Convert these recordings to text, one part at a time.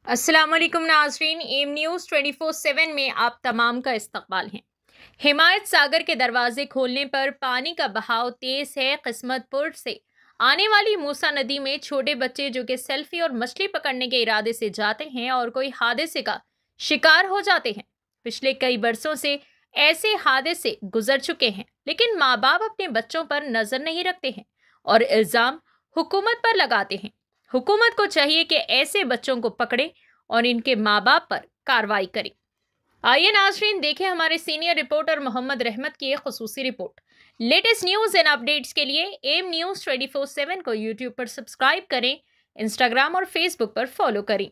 अस्सलाम वालेकुम नाज़रीन, एम न्यूज़ 24/7 में आप तमाम का इस्तकबाल है। हिमायत सागर के दरवाजे खोलने पर पानी का बहाव तेज है। किस्मतपुर से आने वाली मूसा नदी में छोटे बच्चे जो कि सेल्फी और मछली पकड़ने के इरादे से जाते हैं और कोई हादसे का शिकार हो जाते हैं। पिछले कई बरसों से ऐसे हादसे गुजर चुके हैं, लेकिन माँ बाप अपने बच्चों पर नजर नहीं रखते हैं और इल्जाम हुकूमत पर लगाते हैं। हुकूमत को चाहिए कि ऐसे बच्चों को पकड़े और इनके माँ बाप पर कार्रवाई करे। आइए नाज़रीन, देखें हमारे सीनियर रिपोर्टर मोहम्मद रहमत की एक खुसूसी report. Latest news and updates के लिए एम न्यूज़ 24/7 को यूट्यूब पर सब्सक्राइब करें, इंस्टाग्राम और फेसबुक पर फॉलो करें।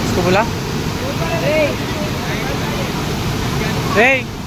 उसको बोला, हे